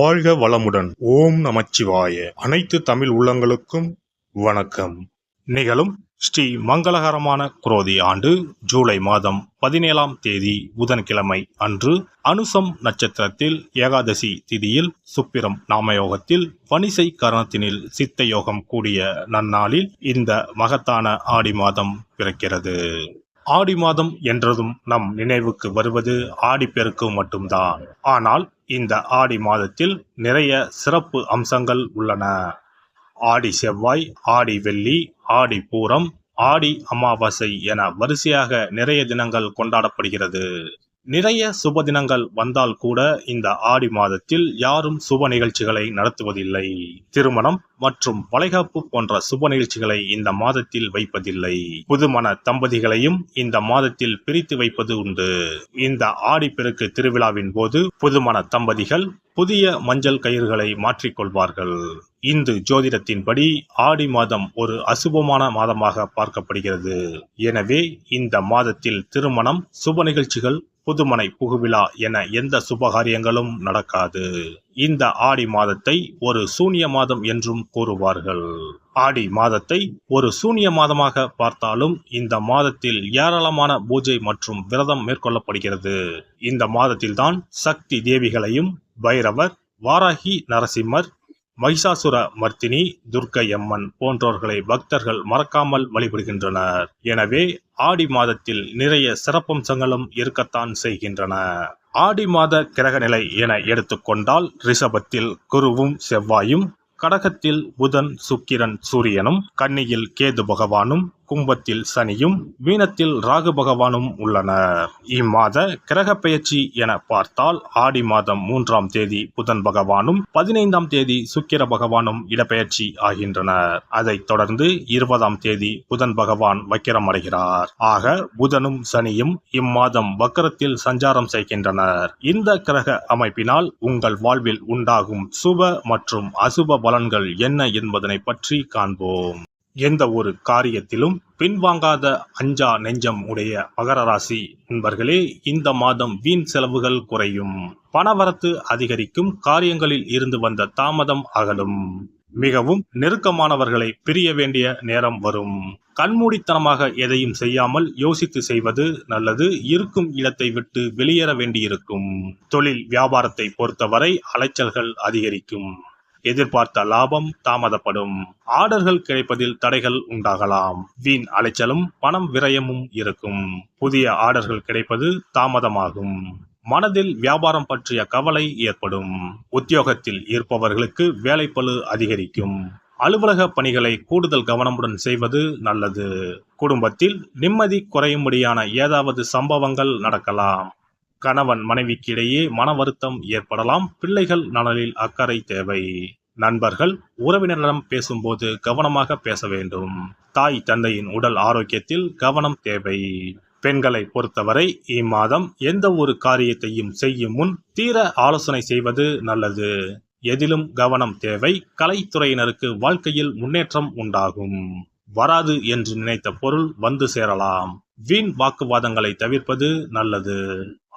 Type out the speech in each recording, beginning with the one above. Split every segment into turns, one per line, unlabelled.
வாழ்க வளமுடன். ஓம் நமச்சிவாய. அனைத்து தமிழ் உள்ளங்களுக்கும் வணக்கம். நிகழும் ஸ்ரீ மங்களகரமான குரோதி ஆண்டு ஜூலை மாதம் 17ஆம் தேதி புதன்கிழமை அன்று அனுசம் நட்சத்திரத்தில் ஏகாதசி திதியில் சுப்பிரம் நாமயோகத்தில் வணிசை கரணத்தினில் சித்த யோகம் கூடிய நன்னாளில் இந்த மகத்தான ஆடி மாதம் பிறக்கிறது. ஆடி மாதம் என்றதும் நம் நினைவுக்கு வருவது ஆடிப்பெருக்கு மட்டும்தான். ஆனால் இந்த ஆடி மாதத்தில் நிறைய சிறப்பு அம்சங்கள் உள்ளன. ஆடி செவ்வாய், ஆடி வெள்ளி, ஆடி பூரம், ஆடி அமாவாசை என வரிசையாக நிறைய தினங்கள் கொண்டாடப்படுகிறது. நிறைய சுப தினங்கள் வந்தால் கூட இந்த ஆடி மாதத்தில் யாரும் சுப நிகழ்ச்சிகளை நடத்துவதில்லை. திருமணம் மற்றும் வளைகாப்பு போன்ற சுப நிகழ்ச்சிகளை இந்த மாதத்தில் வைப்பதில்லை. புதுமண தம்பதிகளையும் இந்த மாதத்தில் பிரித்து வைப்பது உண்டு. இந்த ஆடிப்பெருக்கு திருவிழாவின் போது புதுமண தம்பதிகள் புதிய மஞ்சள் கயிறுகளை மாற்றிக்கொள்வார்கள். இந்து ஜோதிடத்தின்படி ஆடி மாதம் ஒரு அசுபமான மாதமாக பார்க்கப்படுகிறது. எனவே இந்த மாதத்தில் திருமணம், சுப நிகழ்ச்சிகள், புதுமனை புகுவிழா என எந்த சுபகாரியங்களும் நடக்காது. இந்த ஆடி மாதத்தை ஒரு சூனிய மாதம் என்றும் கூறுவார்கள். ஆடி மாதத்தை ஒரு சூனிய மாதமாக பார்த்தாலும் இந்த மாதத்தில் ஏராளமான பூஜை மற்றும் விரதம் மேற்கொள்ளப்படுகிறது. இந்த மாதத்தில்தான் சக்தி தேவிகளையும் பைரவர், வாராகி நரசிம்மர், மகிஷாசுர மர்த்தினி, துர்க்கை அம்மன் போன்றோர்களை பக்தர்கள் மறக்காமல் வழிபடுகின்றனர். எனவே ஆடி மாதத்தில் நிறைய சிறப்பம்சங்களும் இருக்கத்தான் செய்கின்றன. ஆடி மாத கிரக நிலை என எடுத்துக்கொண்டால் ரிஷபத்தில் குருவும் செவ்வாயும், கடகத்தில் புதன், சுக்கிரன், சூரியனும், கன்னியில் கேது பகவானும், கும்பத்தில் சனியும், மீனத்தில் ராகு பகவானும் உள்ளனர். இம்மாத கிரக பெயர்ச்சி என பார்த்தால் ஆடி மாதம் 3ஆம் தேதி புதன் பகவானும் 15ஆம் தேதி சுக்கிர பகவானும் இடப்பெயர்ச்சி ஆகின்றனர். அதைத் தொடர்ந்து 20ஆம் தேதி புதன் பகவான் வக்கிரம் அடைகிறார். ஆக புதனும் சனியும் இம்மாதம் வக்கரத்தில் சஞ்சாரம் செய்கின்றனர். இந்த கிரக அமைப்பினால் உங்கள் வாழ்வில் உண்டாகும் சுப மற்றும் அசுப பலன்கள் என்ன என்பதனை பற்றி காண்போம். எந்த ஒரு காரியத்திலும் பின்வாங்காத அஞ்சா நெஞ்சம் உடைய மகர ராசி நண்பர்களே, இந்த மாதம் வீண் செலவுகள் குறையும், பணவரத்து அதிகரிக்கும், காரியங்களில் இருந்து வந்த தாமதம் அகலும், மிகவும் நெருக்கமானவர்களை பிரிய வேண்டிய நேரம் வரும். கண்மூடித்தனமாக எதையும் செய்யாமல் யோசித்து செய்வது நல்லது. இருக்கும் இடத்தை விட்டு வெளியேற வேண்டியிருக்கும். தொழில் வியாபாரத்தை பொறுத்தவரை அலைச்சல்கள் அதிகரிக்கும். எதிர்பார்த்த லாபம் தாமதப்படும். ஆர்டர்கள் கிடைப்பதில் தடைகள் உண்டாகலாம். வீண் அலைச்சலும் பணம் விரயமும் இருக்கும். புதிய ஆர்டர்கள் கிடைப்பது தாமதமாகும். மனதில் வியாபாரம் பற்றிய கவலை ஏற்படும். உத்தியோகத்தில் இருப்பவர்களுக்கு வேலைப்பளு அதிகரிக்கும். அலுவலக பணிகளை கூடுதல் கவனமுடன் செய்வது நல்லது. குடும்பத்தில் நிம்மதி குறையும்படியான ஏதாவது சம்பவங்கள் நடக்கலாம். கணவன் மனைவிக்கு இடையே மன வருத்தம் ஏற்படலாம். பிள்ளைகள் நலனில் அக்கறை தேவை. நண்பர்கள், உறவினரிடம் பேசும்போது கவனமாக பேச வேண்டும். தாய் தந்தையின் உடல் ஆரோக்கியத்தில் கவனம் தேவை. பெண்களை பொறுத்தவரை இம்மாதம் எந்த ஒரு காரியத்தையும் செய்யும் முன் தீர ஆலோசனை செய்வது நல்லது. எதிலும் கவனம் தேவை. கலைத்துறையினருக்கு வாழ்க்கையில் முன்னேற்றம் உண்டாகும். வராது என்று நினைத்த பொருள் வந்து சேரலாம். வீண் வாக்குவாதங்களை தவிர்ப்பது நல்லது.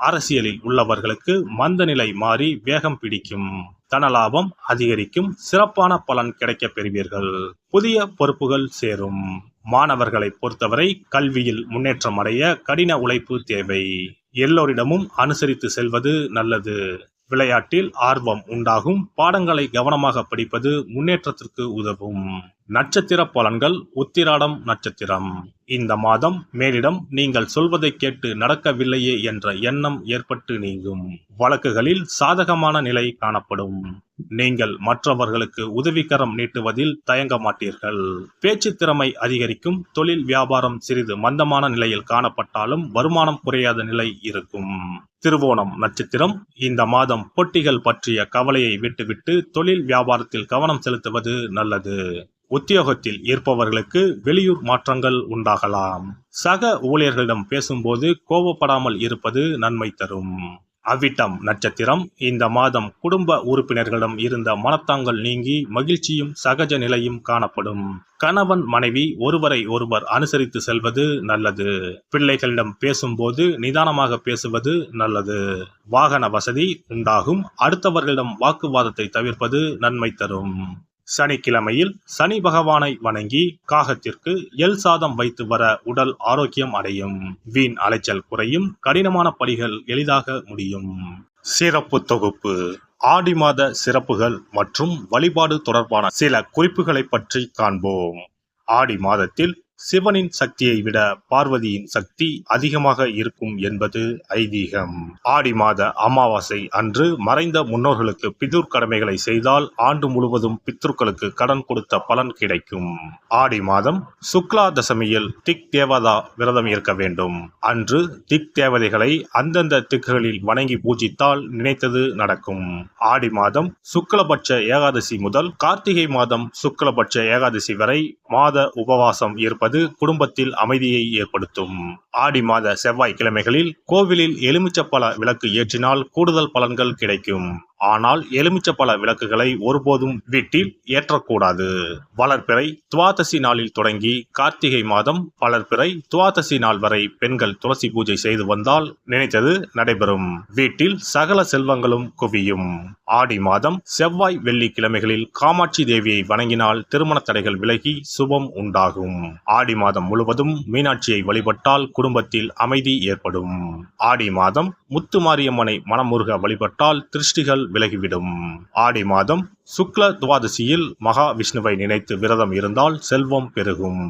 அரசியலில் உள்ளவர்களுக்கு மந்த நிலை மாறி வேகம் பிடிக்கும். தனலாபம் அதிகரிக்கும். சிறப்பான பலன் கிடைக்கப் பெறுவீர்கள். புதிய பொறுப்புகள் சேரும். மாணவர்களை பொறுத்தவரை கல்வியில் முன்னேற்றம் அடைய கடின உழைப்பு தேவை. எல்லோரிடமும் அனுசரித்து செல்வது நல்லது. விளையாட்டில் ஆர்வம் உண்டாகும். பாடங்களை கவனமாக படிப்பது முன்னேற்றத்திற்கு உதவும். நட்சத்திர பலன்கள். உத்திராடம் நட்சத்திரம். இந்த மாதம் மேலிடம் நீங்கள் சொல்வதை கேட்டு நடக்கவில்லையே என்ற எண்ணம் ஏற்பட்டு நீங்கும். வழக்குகளில் சாதகமான நிலை காணப்படும். நீங்கள் மற்றவர்களுக்கு உதவிக்கரம் நீட்டுவதில் தயங்க மாட்டீர்கள். பேச்சு திறமை அதிகரிக்கும். தொழில் வியாபாரம் சிறிது மந்தமான நிலையில் காணப்பட்டாலும் வருமானம் குறையாத நிலை இருக்கும். திருவோணம் நட்சத்திரம். இந்த மாதம் போட்டிகள் பற்றிய கவலையை விட்டுவிட்டு தொழில் வியாபாரத்தில் கவனம் செலுத்துவது நல்லது. உத்தியோகத்தில் இருப்பவர்களுக்கு வெளியூர் மாற்றங்கள் உண்டாகலாம். சக ஊழியர்களிடம் பேசும்போது கோபப்படாமல் இருப்பது நன்மை தரும். அவிட்டம் நட்சத்திரம். இந்த மாதம் குடும்ப உறுப்பினர்களிடம் இருந்த மனத்தாங்கல் நீங்கி மகிழ்ச்சியும் சகஜ நிலையும் காணப்படும். கணவன் மனைவி ஒருவரை ஒருவர் அனுசரித்து செல்வது நல்லது. பிள்ளைகளிடம் பேசும்போது நிதானமாக பேசுவது நல்லது. வாகன வசதி உண்டாகும். அடுத்தவர்களிடம் வாக்குவாதத்தை தவிர்ப்பது நன்மை தரும். சனிக்கிழமையில் சனி பகவானை வணங்கி காகத்திற்கு எள் சாதம் வைத்து வர உடல் ஆரோக்கியம் அடையும். வீண் அலைச்சல் குறையும். கடினமான பணிகள் எளிதாக முடியும். சிறப்பு தொகுப்பு. ஆடி மாத சிறப்புகள் மற்றும் வழிபாடு தொடர்பான சில குறிப்புகளை பற்றி காண்போம். ஆடி மாதத்தில் சிவனின் சக்தியை விட பார்வதியின் சக்தி அதிகமாக இருக்கும் என்பது ஐதீகம். ஆடி மாத அமாவாசை அன்று மறைந்த முன்னோர்களுக்கு பிதுர் கடமைகளை செய்தால் ஆண்டு முழுவதும் பித்ருக்களுக்கு கடன் கொடுத்த பலன் கிடைக்கும். ஆடி மாதம் சுக்லா தசமியில் திக் தேவதா விரதம் இருக்க வேண்டும். அன்று திக் தேவதைகளை அந்தந்த திக்குகளில் வணங்கி பூஜித்தால் நினைத்தது நடக்கும். ஆடி மாதம் சுக்லபட்ச ஏகாதசி முதல் கார்த்திகை மாதம் சுக்லபட்ச ஏகாதசி வரை மாத உபவாசம் இருப்பது குடும்பத்தில் அமைதியை ஏற்படுத்தும். ஆடி மாத செவ்வாய்க்கிழமைகளில் கோவிலில் எலுமிச்சப்பழ விளக்கு ஏற்றினால் கூடுதல் பலன்கள் கிடைக்கும். ஆனால் எலுமிச்சப்பழ விளக்குகளை ஒருபோதும் வீட்டில் ஏற்றக்கூடாது. வளர்பிறை துவாதசி நாளில் தொடங்கி கார்த்திகை மாதம் வளர்பிறை துவாதசி நாள் வரை பெண்கள் துளசி பூஜை செய்து வந்தால் நினைத்தது நடைபெறும். வீட்டில் சகல செல்வங்களும் குவியும். ஆடி மாதம் செவ்வாய் வெள்ளிக்கிழமைகளில் காமாட்சி தேவியை வணங்கினால் திருமண தடைகள் விலகி சுபம் உண்டாகும். ஆடி மாதம் முழுவதும் மீனாட்சியை வழிபட்டால் குடும்பத்தில் அமைதி ஏற்படும். ஆடி மாதம் முத்துமாரியம்மனை மனமுருக வழிபட்டால் திருஷ்டிகள் விலகிவிடும். ஆடி மாதம் சுக்ல துவாதசியில் மகா விஷ்ணுவை நினைத்து விரதம் இருந்தால் செல்வம் பெருகும்.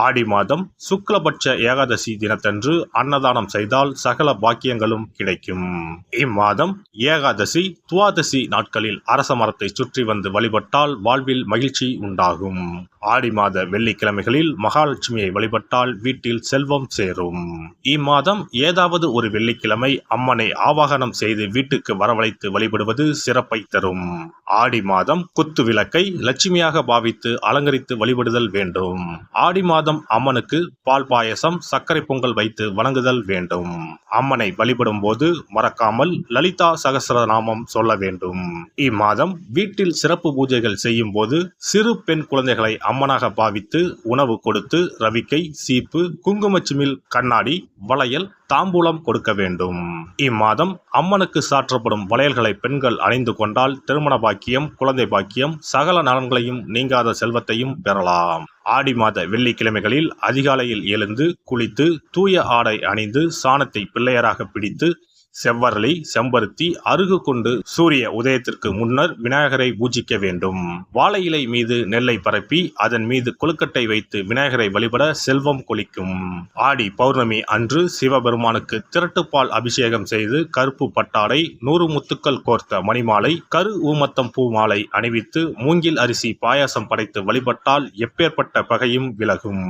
ஆடி மாதம் சுக்லபட்ச ஏகாதசி தினத்தன்று அன்னதானம் செய்தால் சகல பாக்கியங்களும் கிடைக்கும். இம்மாதம் ஏகாதசி துவாதசி நாட்களில் அரச மரத்தை சுற்றி வந்து வழிபட்டால் வாழ்வில் மகிழ்ச்சி உண்டாகும். ஆடி மாத வெள்ளிக்கிழமைகளில் மகாலட்சுமியை வழிபட்டால் வீட்டில் செல்வம் சேரும். இம்மாதம் ஏதாவது ஒரு வெள்ளிக்கிழமை அம்மனை ஆவாகனம் செய்து வீட்டுக்கு வரவழைத்து வழிபடுவது சிறப்பை தரும். ஆடி மாதம் குத்து விளக்கை லட்சுமியாக பாவித்து அலங்கரித்து வழிபடுதல் வேண்டும். ஆடி மாதம் அம்மனுக்கு பால் பாயசம் சர்க்கரை பொங்கல் வைத்து வணங்குதல் வேண்டும். அம்மனை வழிபடும் போது மறக்காமல் லலிதா சகஸ்ரநாமம் சொல்ல வேண்டும். இம்மாதம் வீட்டில் சிறப்பு பூஜைகள் செய்யும் போது சிறு பெண் குழந்தைகளை அம்மனாக பாவித்து உணவு கொடுத்து ரவிக்கை சீப்பு குங்குமச்சிமிழ் கண்ணாடி வளையல் தாம்பூலம் கொடுக்க வேண்டும். இம்மாதம் அம்மனுக்கு சாற்றப்படும் வளையல்களை பெண்கள் அணிந்து கொண்டால் திருமண பாக்கியம் குழந்தை பாக்கியம் சகல நலன்களையும் நீங்காத செல்வத்தையும் பெறலாம். ஆடி மாத வெள்ளிக்கிழமைகளில் அதிகாலையில் எழுந்து குளித்து தூய ஆடை அணிந்து சாணத்தை பிள்ளையராக பிடித்து செவ்வரளி செம்பருத்தி அருகு கொண்டு சூரிய உதயத்திற்கு முன்னர் விநாயகரை பூஜிக்க வேண்டும். வாழை இலை மீது நெல்லை பரப்பி அதன் மீது கொழுக்கட்டை வைத்து விநாயகரை வழிபட செல்வம் கொளிக்கும். ஆடி பௌர்ணமி அன்று சிவபெருமானுக்கு திரட்டுப்பால் அபிஷேகம் செய்து கருப்பு பட்டாடை 100 முத்துக்கள் கோர்த்த மணிமாலை கரு ஊமத்தம் பூ மாலை அணிவித்து மூங்கில் அரிசி பாயாசம் படைத்து வழிபட்டால் எப்பேற்பட்ட பகையும் விலகும்.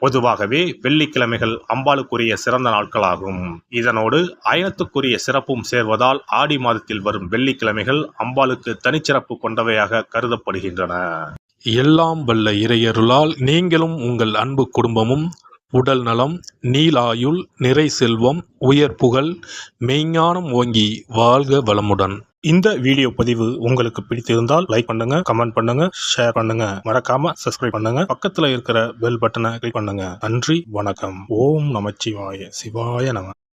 பொதுவாகவே வெள்ளிக்கிழமைகள் அம்பாளுக்குரிய சிறந்த நாட்களாகும். இதனோடு அயனத்துக்குரிய சிறப்பும் சேர்வதால் ஆடி மாதத்தில் வரும் வெள்ளிக்கிழமைகள் அம்பாளுக்கு தனிச்சிறப்பு கொண்டவையாக கருதப்படுகின்றன.
எல்லாம் வல்ல இறையருளால் நீங்களும் உங்கள் அன்பு குடும்பமும் உடல் நலம் நீலாயுள் நிறை செல்வம் உயர் புகழ் மெய்ஞானம் ஓங்கி வாழ்க வளமுடன்.
இந்த வீடியோ பதிவு உங்களுக்கு பிடித்திருந்தால் லைக் பண்ணுங்க, கமெண்ட் பண்ணுங்க, ஷேர் பண்ணுங்க, மறக்காம சப்ஸ்கிரைப் பண்ணுங்க, பக்கத்துல இருக்கிற பெல் பட்டனை கிளிக் பண்ணுங்க. நன்றி, வணக்கம். ஓம் நமச்சிவாய. சிவாய நம.